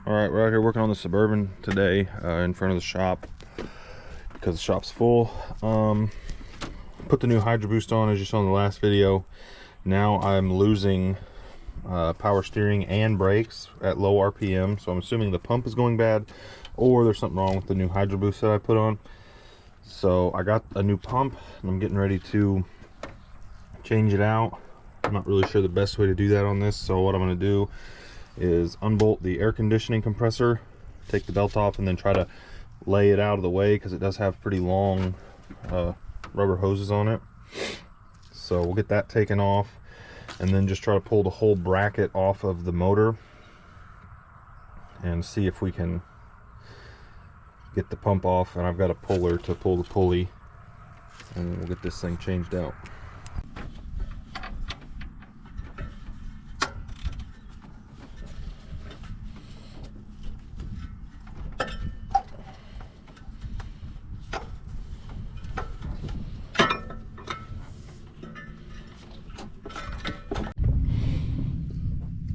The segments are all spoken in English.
All right, we're out here working on the Suburban today in front of the shop because the shop's full. Put the new Hydro Boost on, as you saw in the last video. Now I'm losing power steering and brakes at low RPM, so I'm assuming the pump is going bad or there's something wrong with the new Hydro Boost that I put on. So I got a new pump and I'm getting ready to change it out. I'm not really sure the best way to do that on this, so what I'm going to do is unbolt the air conditioning compressor, take the belt off, and then try to lay it out of the way because it does have pretty long rubber hoses on it. So we'll get that taken off and then just try to pull the whole bracket off of the motor and see if we can get the pump off. And I've got a puller to pull the pulley, and we'll get this thing changed out.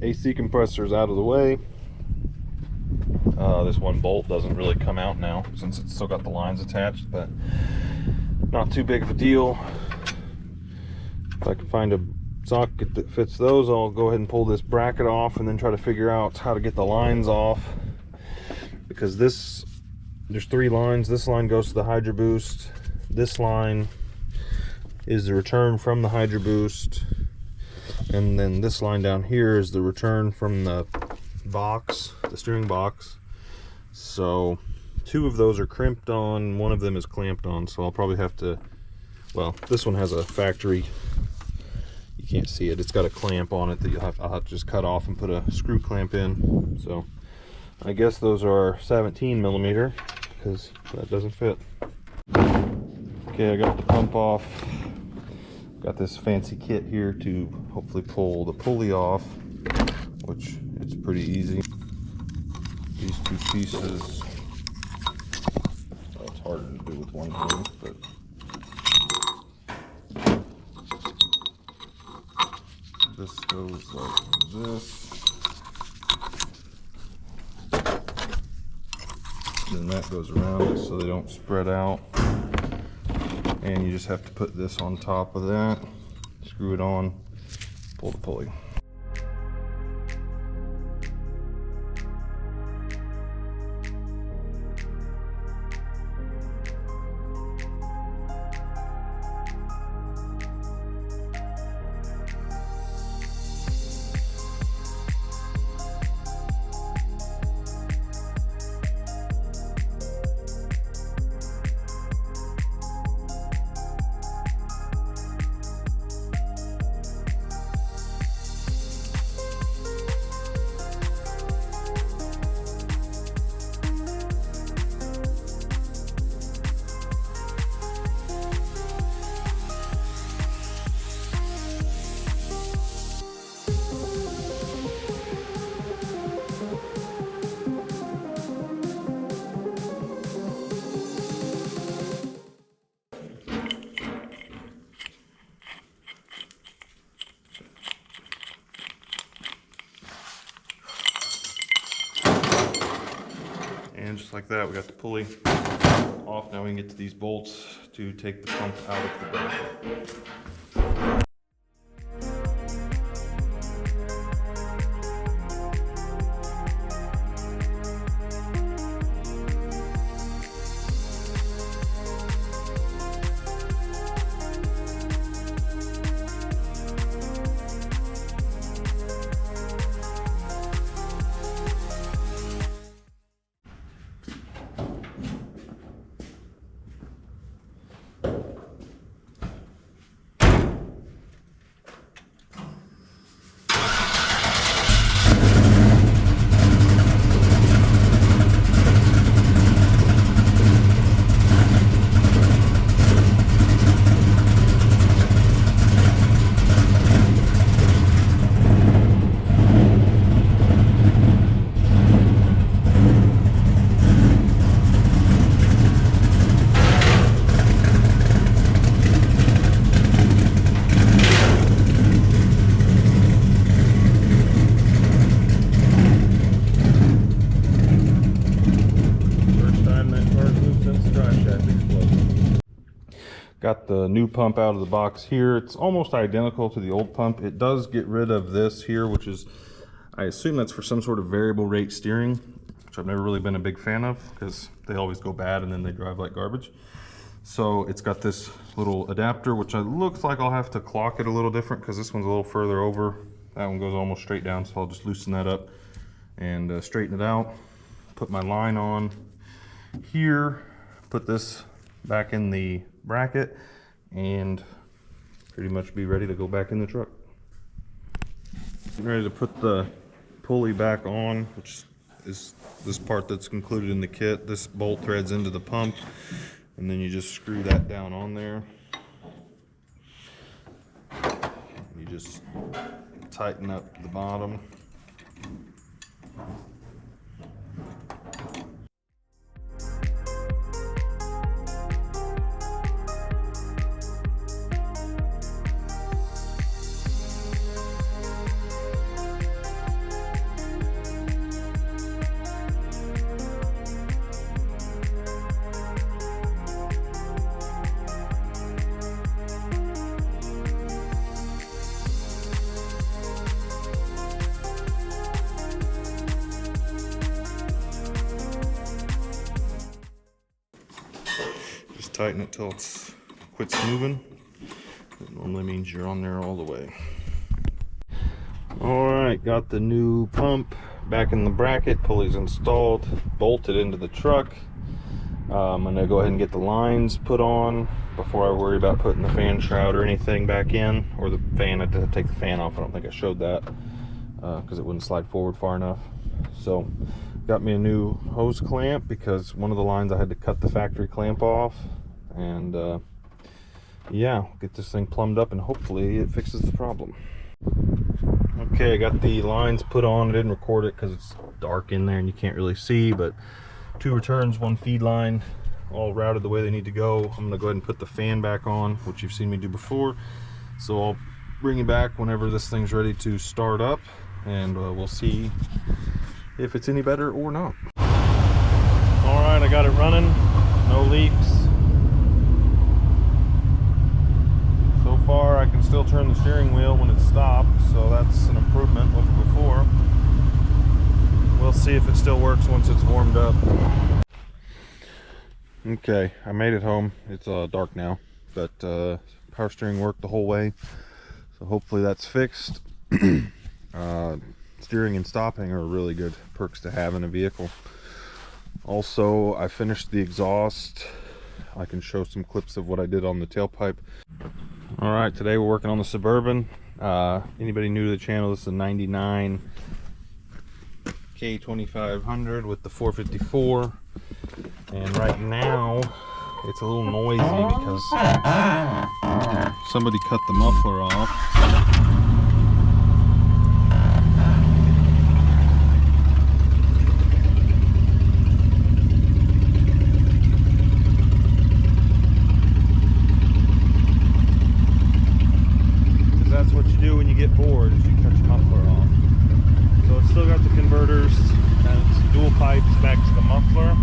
AC compressor is out of the way. This one bolt doesn't really come out now since it's still got the lines attached, but not too big of a deal. If I can find a socket that fits those, I'll go ahead and pull this bracket off and then try to figure out how to get the lines off, because there's 3 lines. This line goes to the Hydro Boost. This line is the return from the Hydro Boost. And then this line down here is the return from the box, the steering box. So 2 of those are crimped on, 1 of them is clamped on, so I'll probably have to, well, this one has a factory, you can't see it, it's got a clamp on it that I'll have to just cut off and put a screw clamp in. So I guess those are 17mm because that doesn't fit. Okay, I got the pump off. Got this fancy kit here to hopefully pull the pulley off, which it's pretty easy. These 2 pieces, well, it's harder to do with one hand, but this goes like this, and then that goes around it so they don't spread out. And you just have to put this on top of that, screw it on, pull the pulley. And just like that, we got the pulley off. Now we can get to these bolts to take the pump out of the bracket. Got the new pump out of the box here. It's almost identical to the old pump. It does get rid of this here, which is, I assume that's for some sort of variable rate steering, which I've never really been a big fan of because they always go bad and then they drive like garbage. So it's got this little adapter, which looks like I'll have to clock it a little different because this one's a little further over. That one goes almost straight down, so I'll just loosen that up and straighten it out. Put my line on here, put this back in the bracket, and pretty much be ready to go back in the truck. I'm ready to put the pulley back on, which is this part that's included in the kit. This bolt threads into the pump, and then you just screw that down on there. You just tighten up the bottom. Tighten it till it quits moving. That normally means you're on there all the way. Alright, got the new pump back in the bracket, pulley's installed, bolted into the truck. I'm going to go ahead and get the lines put on before I worry about putting the fan shroud or anything back in, or the fan. I had to take the fan off. I don't think I showed that because it wouldn't slide forward far enough. So got me a new hose clamp because one of the lines I had to cut the factory clamp off. And yeah, get this thing plumbed up and hopefully it fixes the problem. Okay, I got the lines put on. I didn't record it because it's dark in there and you can't really see, but 2 returns, 1 feed line, all routed the way they need to go. I'm gonna go ahead and put the fan back on, which you've seen me do before. So I'll bring it back whenever this thing's ready to start up, and we'll see if it's any better or not. All right, I got it running, no leaks. So far I can still turn the steering wheel when it's stopped, so that's an improvement over before. We'll see if it still works once it's warmed up. Okay, I made it home. It's dark now, but power steering worked the whole way, so hopefully that's fixed. Steering and stopping are really good perks to have in a vehicle. Also, I finished the exhaust. I can show some clips of what I did on the tailpipe. All right, today we're working on the Suburban. Anybody new to the channel, this is a 99 K2500 with the 454. And right now, it's a little noisy because somebody cut the muffler off. Get bored as you cut your muffler off. So it's still got the converters and it's dual pipes back to the muffler.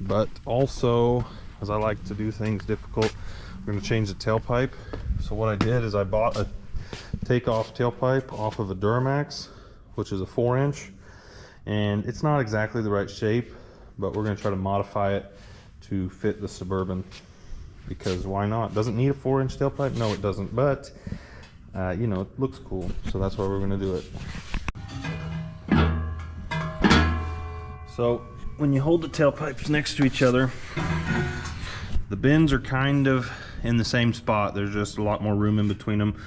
But also, as I like to do things difficult, we're going to change the tailpipe. So what I did is I bought a takeoff tailpipe off of a Duramax, which is a 4-inch, and it's not exactly the right shape, but we're going to try to modify it to fit the Suburban. Because why not? Doesn't need a 4-inch tailpipe? No, it doesn't, but you know, it looks cool, so that's why we're going to do it. So when you hold the tailpipes next to each other, the bins are kind of in the same spot. There's just a lot more room in between them.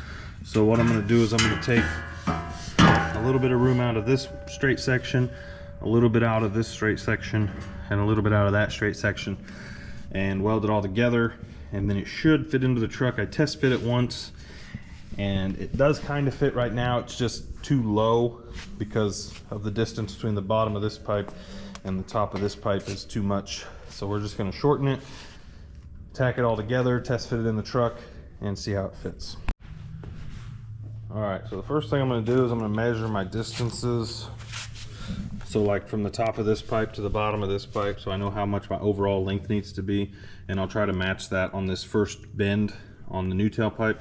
So what I'm going to do is I'm going to take a little bit of room out of this straight section, a little bit out of this straight section, and a little bit out of that straight section, and weld it all together, and then it should fit into the truck. I test fit it once and it does kind of fit right now. It's just too low because of the distance between the bottom of this pipe and the top of this pipe is too much. So we're just going to shorten it, tack it all together, test fit it in the truck, and see how it fits. All right, so the first thing I'm going to do is I'm going to measure my distances. So like from the top of this pipe to the bottom of this pipe, so I know how much my overall length needs to be, and I'll try to match that on this first bend on the new tailpipe.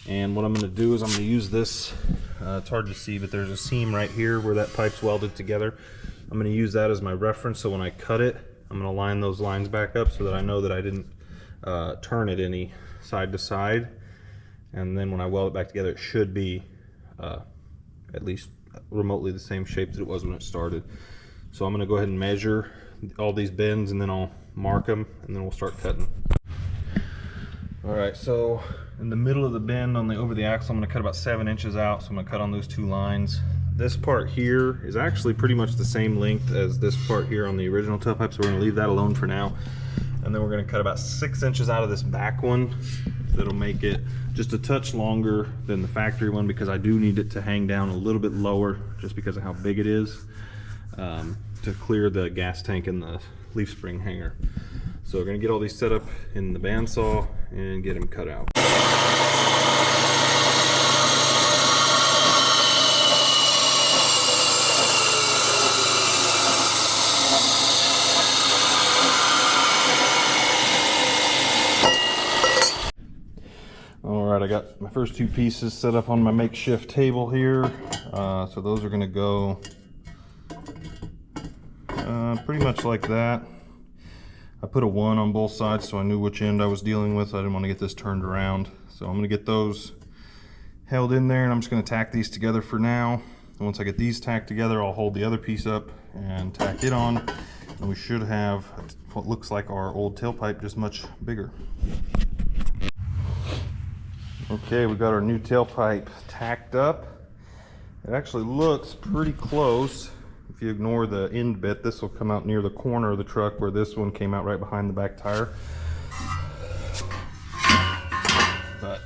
And what I'm going to do is I'm going to use this, it's hard to see, but there's a seam right here where that pipe's welded together. I'm going to use that as my reference, so when I cut it, I'm going to line those lines back up so that I know that I didn't turn it any side to side. And then when I weld it back together, it should be at least remotely the same shape that it was when it started. So I'm going to go ahead and measure all these bends, and then I'll mark them, and then we'll start cutting. Alright, so in the middle of the bend on the over the axle, I'm going to cut about 7 inches out, so I'm going to cut on those 2 lines. This part here is actually pretty much the same length as this part here on the original tailpipe, so we're going to leave that alone for now. And then we're going to cut about 6 inches out of this back one. That'll make it just a touch longer than the factory one, because I do need it to hang down a little bit lower just because of how big it is, to clear the gas tank and the leaf spring hanger. So we're going to get all these set up in the bandsaw and get them cut out. Alright, I got my first 2 pieces set up on my makeshift table here. So those are going to go pretty much like that. I put a 1 on both sides so I knew which end I was dealing with. I didn't want to get this turned around. So I'm going to get those held in there, and I'm just going to tack these together for now. And once I get these tacked together, I'll hold the other piece up and tack it on. And we should have what looks like our old tailpipe, just much bigger. Okay, we got our new tailpipe tacked up. It actually looks pretty close. If you ignore the end bit, this will come out near the corner of the truck, where this one came out right behind the back tire. But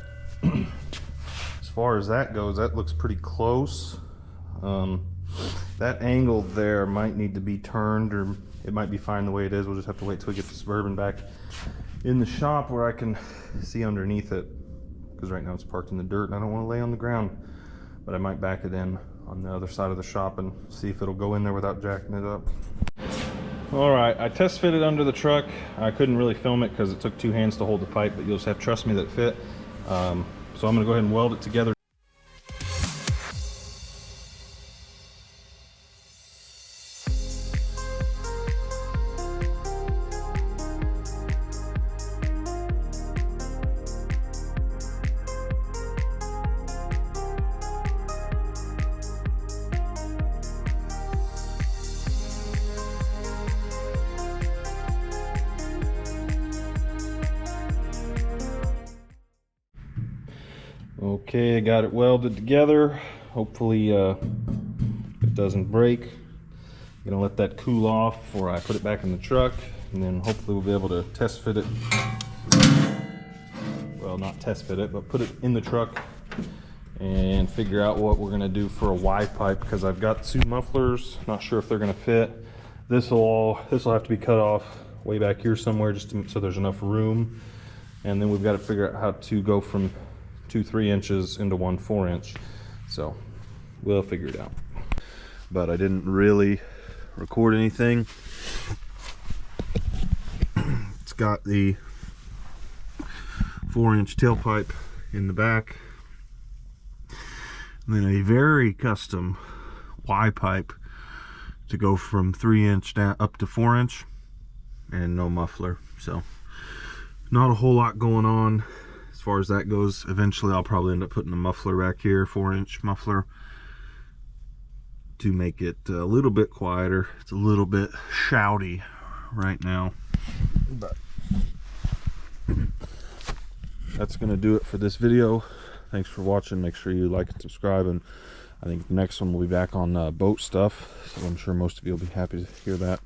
as far as that goes, that looks pretty close. That angle there might need to be turned, or it might be fine the way it is. We'll just have to wait till we get the Suburban back in the shop where I can see underneath it, because right now it's parked in the dirt and I don't want to lay on the ground. But I might back it in on the other side of the shop and see if it'll go in there without jacking it up. Alright, I test fitted under the truck. I couldn't really film it because it took 2 hands to hold the pipe, but you'll just have to trust me that it fit. So I'm going to go ahead and weld it together. Okay, I got it welded together. Hopefully it doesn't break. I'm gonna let that cool off before I put it back in the truck, and then hopefully we'll be able to test fit it. Well, not test fit it, but put it in the truck and figure out what we're gonna do for a Y pipe, because I've got 2 mufflers. Not sure if they're gonna fit. This will have to be cut off way back here somewhere, just so there's enough room. And then we've got to figure out how to go from 2 3-inches into 1 4-inch. So we'll figure it out. But I didn't really record anything. It's got the 4-inch tailpipe in the back, and then a very custom Y pipe to go from 3-inch down up to 4-inch, and no muffler. So not a whole lot going on as far as that goes. Eventually I'll probably end up putting a muffler back here, 4-inch muffler, to make it a little bit quieter. It's a little bit shouty right now, but that's gonna do it for this video. Thanks for watching. Make sure you like and subscribe, and I think the next one will be back on boat stuff, so I'm sure most of you will be happy to hear that.